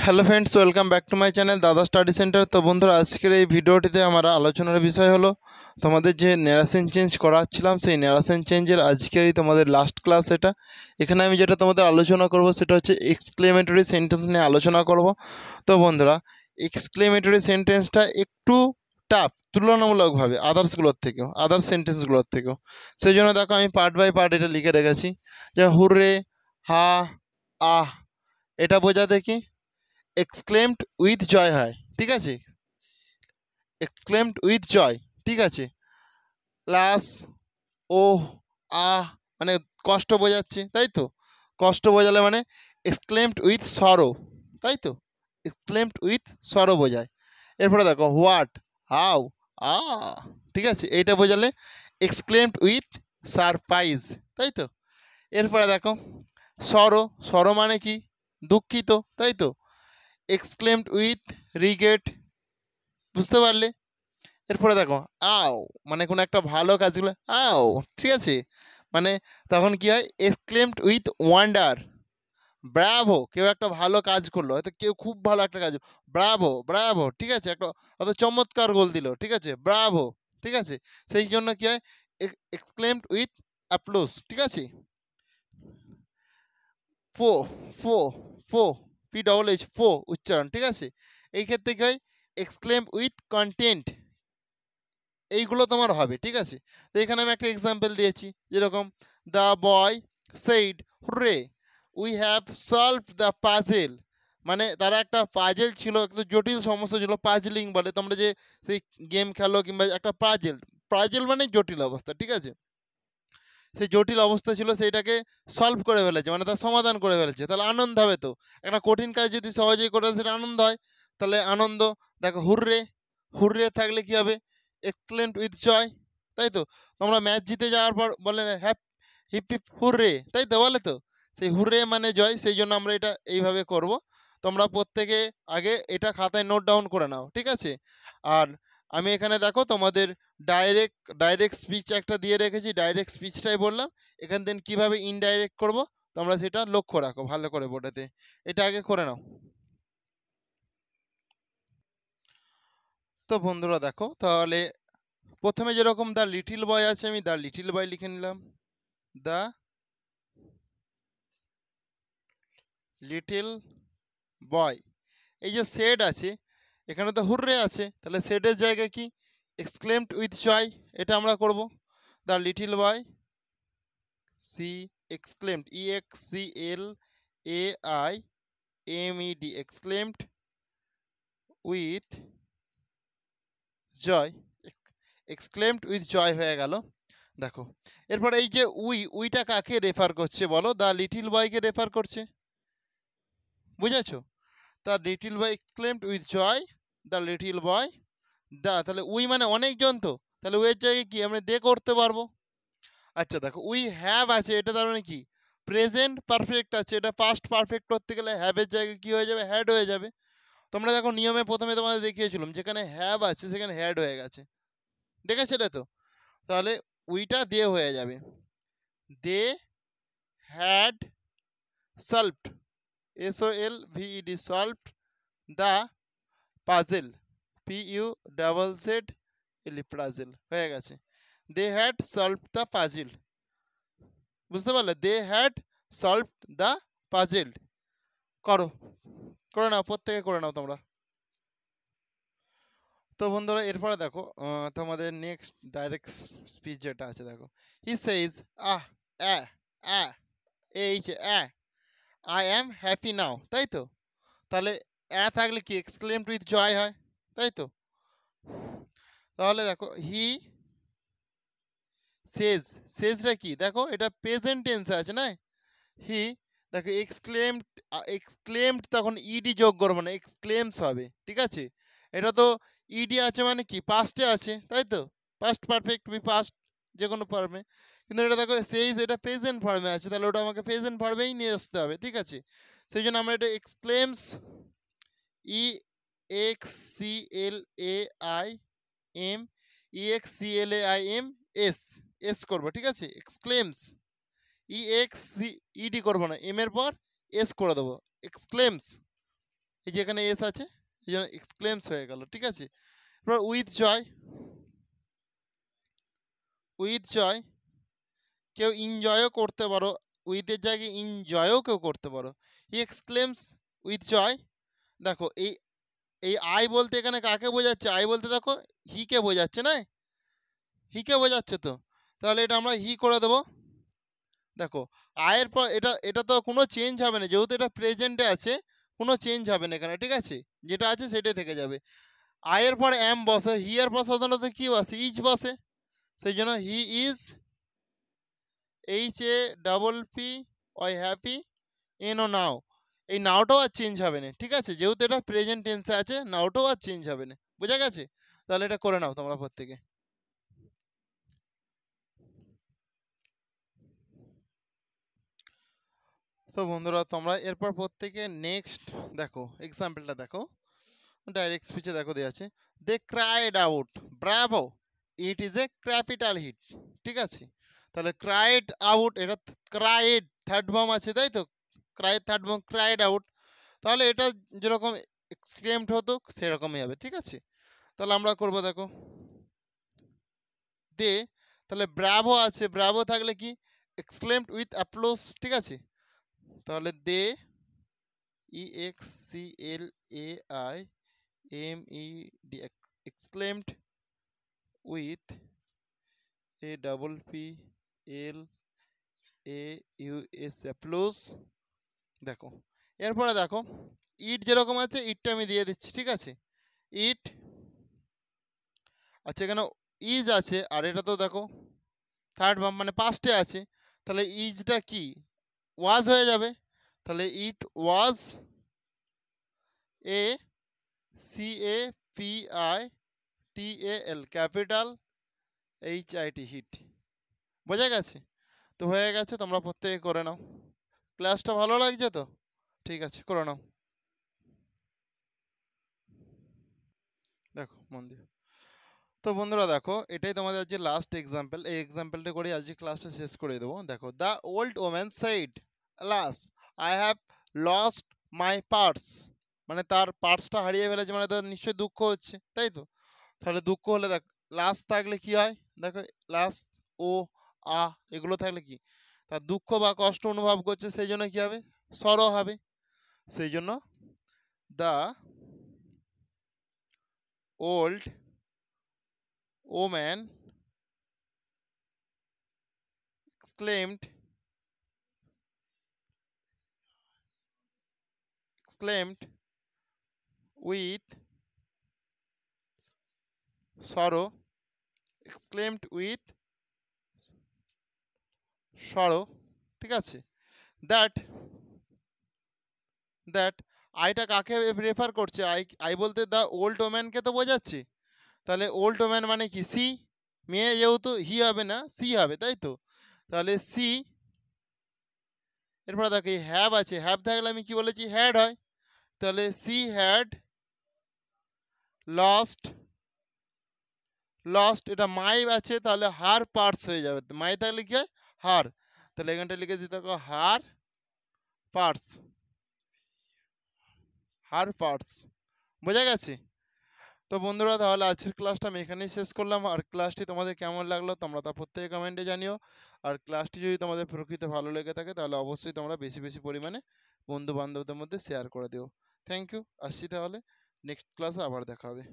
Hello friends, welcome back to my channel দাদা study centre. তো বন্ধুরা, আজকের এই ভিডিওটিতে আমার আলোচনার বিষয় হলো তোমাদের যে ন্যারেশন চেঞ্জ করাচ্ছিলাম, সেই ন্যারেশন চেঞ্জের আজকেরই তোমাদের লাস্ট ক্লাস। এখানে আমি যেটা তোমাদের আলোচনা করব সেটা হচ্ছে এক্সক্লেমেটরি সেন্টেন্স নিয়ে আলোচনা করব। তো বন্ধুরা, এক্সক্লেমেটরি সেন্টেন্সটা একটু টাফ তুলনামূলকভাবে আদার্স সেন্টেন্সগুলোর থেকেও। সেই জন্য দেখো আমি পার্ট বাই পার্ট এটা লিখে রেখেছি। যেমন হুররে, হা, আহ, এটা বোঝাতে কি এক্সক্লেমড উইথ জয় হয়, ঠিক আছে? এক্সক্লেমড উইথ জয়, ঠিক আছে। লাস, ও, আহ মানে কষ্ট বোঝাচ্ছে, তাই তো? কষ্ট বোঝালে মানে এক্সক্লেমড উইথ সরো, তাই তো? এক্সক্লেমড উইথ সরো বোঝায়। এরপরে দেখো হোয়াট, হাউ, আ, ঠিক আছে, এইটা বোঝালে এক্সক্লেমড উইথ সারপ্রাইজ, তাই তো? এরপরে দেখো সরো মানে কি দুঃখিত, তাই তো? এক্সক্লেমড উইথ রিগ্রেট, বুঝতে পারলে? এরপরে দেখো আও মানে কোনো একটা ভালো কাজগুলো আও, ঠিক আছে, মানে তখন কি হয় এক্সক্লেমড উইথ ওয়ান্ডার। ব্রাভো, কেউ একটা ভালো কাজ করলো, হয়তো কেউ খুব ভালো একটা কাজ, ব্রাভো ব্রাভো, ঠিক আছে, একটা হয়তো চমৎকার গোল দিল, ঠিক আছে, ব্রাভো, ঠিক আছে। সেই জন্য কি হয় এক্সক্লেমড উইথ অ্যাপ্লোস, ঠিক আছে। ফো ফো ফো PWH উচ্চারণ, ঠিক আছে। এই ক্ষেত্রে কি হয় এক্সক্লেম উইথ কন্টেন্ট, এইগুলো তোমার হবে, ঠিক আছে। তো এখানে আমি একটা এক্সাম্পল দিয়েছি, যেরকম the boy said hurray we have solve the puzzle, মানে তারা একটা পাজেল ছিল, একটু জটিল সমস্যা ছিল, পাজলিং বলে তোমরা যে সেই গেম খেলো কিংবা একটা পাজেল মানে জটিল অবস্থা, ঠিক আছে। সেই জটিল অবস্থা ছিল, সেইটাকে সলভ করে ফেলেছে, মানে তার সমাধান করে ফেলেছে, তাহলে আনন্দ হবে তো। একটা কঠিন কাজ যদি সহজেই করে সেটা আনন্দ হয়, তাহলে আনন্দ। দেখো হুররে, হুররে থাকলে কি হবে এক্সক্লেমড উইথ জয়, তাই তো? তোমরা ম্যাচ জিতে যাওয়ার পর বলে হিপ হিপ হুররে, তাই তো বলে তো? সেই হুররে মানে জয়, সেই জন্য আমরা এটা এইভাবে করব। তোমরা প্রত্যেকে আগে এটা খাতায় নোট ডাউন করে নাও, ঠিক আছে। আর আমি এখানে দেখো তোমাদের ডাইরেক্ট স্পিচ একটা দিয়ে রেখেছি, ডাইরেক্ট স্পিচটাই বললাম। এখান থেকে কীভাবে ইনডাইরেক্ট করব তোমরা সেটা লক্ষ্য রাখো ভালো করে বোর্ডেতে, এটা আগে করে নাও। তো বন্ধুরা দেখো, তাহলে প্রথমে যেরকম দ্য লিটিল বয় আছে, আমি দ্য লিটিল বয় লিখে নিলাম। দ্য লিটিল বয়, এই যে সেড আছে, এখানে তো হুররে আছে, তাহলে সেডের জায়গায় কি এক্সক্লেমড উইথ জয়, এটা আমরা করব। দ্য লিটিল বয় সি exclaimed EXCLAIMED exclaimed with joy, exclaimed with joy হয়ে গেল। দেখো এরপর এই যে উইটা কাকে রেফার করছে বলো? দ্য লিটিল বয়কে রেফার করছে, বুঝেছো? The little boy exclaimed with joy, the little boy তাহলে উই মানে অনেকজন, তো তাহলে উইয়ের জায়গায় কি আমরা দে করতে পারবো। আচ্ছা দেখো উই হ্যাভ আছে, এটা তার মানে কি প্রেজেন্ট পারফেক্ট আছে, এটা পাস্ট পারফেক্ট করতে গেলে হ্যাভের জায়গায় কি হয়ে যাবে হ্যাড হয়ে যাবে। তোমরা দেখো নিয়মে প্রথমে তোমাদের দেখিয়েছিলাম, যেখানে হ্যাভ আছে সেখানে হ্যাড হয়ে গেছে, দেখেছিলে তো? তাহলে উইটা দে হয়ে যাবে, they had solved SOLVED solved the puzzle PUZZL puzzle হয়ে গেছে। They had solved the puzzle, বুঝতে পারলে? They had solved the puzzle. করে নাও, প্রত্যেকে করে নাও তোমরা। তো বন্ধুরা এরপরে দেখো তোমাদের নেক্সট ডাইরেক্ট স্পিচ যেটা আছে, দেখো he says ah A H I am happy now, তাই তো? তাহলে থাকলে কি এক্সক্লেমড উইথ জয় হয়, তাই তো? তাহলে দেখো হি সেজটা কি, দেখো এটা প্রেজেন্ট টেন্সে আছে না, হি, দেখো এক্সক্লেমড তখন ইডি যোগ করবো না, এক্সক্লেমস হবে, ঠিক আছে। এটা তো ইডি আছে মানে কি পাস্টে আছে, তাই তো? পাস্ট পারফেক্ট পাস্ট যে কোনো ফর্মে, কিন্তু এটা দেখো সেইজ এটা প্রেজেন্ট ফর্মে আছে, তাহলে ওটা আমাকে প্রেজেন্ট ফর্মেই নিয়ে আসতে হবে, ঠিক আছে। সেই জন্য আমরা এটা এক্সক্লেমস EXCLAIM করবো, ঠিক আছে। এক্সক্লেমস EXCED করবো না, এম এর পর এস করে দেবো, এক্সক্লেমস এই যে এখানে এস আছে, এই জন্য এক্সক্লেমস হয়ে গেল, ঠিক আছে। এবার উইথ জয়, উইথ জয় কেউ এনজয়ও করতে পারো, উইথের জায়গায় এনজয়ও কেউ করতে পারো। হি এক্সক্লেমস উইথ জয়। দেখো এই এই আই বলতে এখানে কাকে বোঝাচ্ছে? আই বলতে দেখো হিকে বোঝাচ্ছে, না হিকে বোঝাচ্ছে, তো তাহলে এটা আমরা হি করে দেবো। দেখো আয়ের পর এটা এটা তো কোনো চেঞ্জ হবে না, যেহেতু এটা প্রেজেন্টে আছে কোনো চেঞ্জ হবে না এখানে, ঠিক আছে, যেটা আছে সেটাই থেকে যাবে। আয়ের পর এম বসে, হি এর পর সাধারণত কি বসে? ইজ বসে, সেই জন্য he is, H A double P Y happy, N O now, এই নাওটাও আর চেঞ্জ হবে না, ঠিক আছে, যেহেতু এটা প্রেজেন্ট টেন্সে আছে নাওটাও আর চেঞ্জ হবে না, বোঝা গেছে? তাহলে এটা করে নাও তোমরা প্রত্যেকে। তো বন্ধুরা তোমরা এরপর প্রত্যেকে নেক্সট দেখো এক্সাম্পলটা দেখো, ডাইরেক্ট স্পিচে দেখো দেওয়া আছে, they cried out bravo it is a capital hit, ঠিক আছে। তাহলে ক্রাইড আউট, এটা ক্রাইড থার্ড ফর্ম আছে, তাই তো, cried third form, cried out, তাহলে এটা যেরকম এক্সক্লেমড হতো সেরকমই হবে, ঠিক আছে। তাহলে আমরা করব দেখো দে, তাহলে ব্রাভো আছে, ব্রাভো থাকলে কি এক্সক্লেমড উইথ অ্যাপ্লোস, ঠিক আছে। তাহলে দে EXCLAIMED exclaimed with APPLAUS applause। দেখো এরপরে দেখো ইট যেরকম আছে ইটটা আমি দিয়ে দিচ্ছি, ঠিক আছে, ইট, আচ্ছা এখানে ইজ আছে, আর এটা তো দেখো থার্ড ভার্ব মানে পাস্টে আছে, তাহলে ইজটা কি ওয়াজ হয়ে যাবে, তাহলে ইট ওয়াজ এ CAPITAL ক্যাপিটাল HIT হিট, বোঝা গেছে? তো হয়ে গেছে, তোমরা প্রত্যেকে করে নাও। ক্লাসটা ভালো লাগছে তো? ঠিক আছে, করে নাও। দেখো মন দিয়ে। তো বন্ধুরা দেখো এটাই তোমাদের আজকে লাস্ট এক্সাম্পল, এই এক্সাম্পলটা করে আজকে ক্লাসটা শেষ করে দেবো। দেখো the old woman said alas I have lost my purse, মানে তার পার্সটা হারিয়ে ফেলেছে, মানে তার নিশ্চয়ই দুঃখ হচ্ছে, তাই তো। তাহলে দুঃখ হলে দেখ লাস্ট থাকলে কি হয়, দেখো লাস্ট ও আ এগুলো থাকলে কি তার দুঃখ বা কষ্ট অনুভব করছে, সেই জন্য কি হবে? সরো হবে। সেই জন্য the old woman exclaimed with sorrow, exclaimed with sorrow, ঠিক আছে। দ্যাট দ্যাট আইটা কাকে রেফার করছে? আই বলতে দ্য ওল্ড ওম্যানকে তো বোঝাচ্ছে, তাহলে ওল্ড ওম্যান মানে কি সি, মেয়ে যেহেতু হি হবে না সি হবে, তাই তো। তাহলে সি, এরপরে দেখো এই হ্যাভ আছে, হ্যাভ থাকলে আমি কি বলেছি হ্যাড হয়, তাহলে সি হ্যাড লস্ট, লস্ট এটা মাই আছে, তাহলে হার পার্স হয়ে যাবে, মাই থাকলে কি হয় হার, তাহলে এখানটা লিখে দিতে হবে হার পার্স, হার পার্স, বোঝা গেছে? তো বন্ধুরা তাহলে আজকের ক্লাসটা আমি এখানেই শেষ করলাম, আর ক্লাসটি তোমাদের কেমন লাগলো তোমরা তা প্রত্যেকে কমেন্টে জানিও, আর ক্লাসটি যদি তোমাদের প্রকৃত ভালো লেগে থাকে তাহলে অবশ্যই তোমরা বেশি বেশি পরিমাণে বন্ধু বান্ধবদের মধ্যে শেয়ার করে দিও। থ্যাংক ইউ, আসছি তাহলে নেক্সট ক্লাসে আবার দেখা হবে।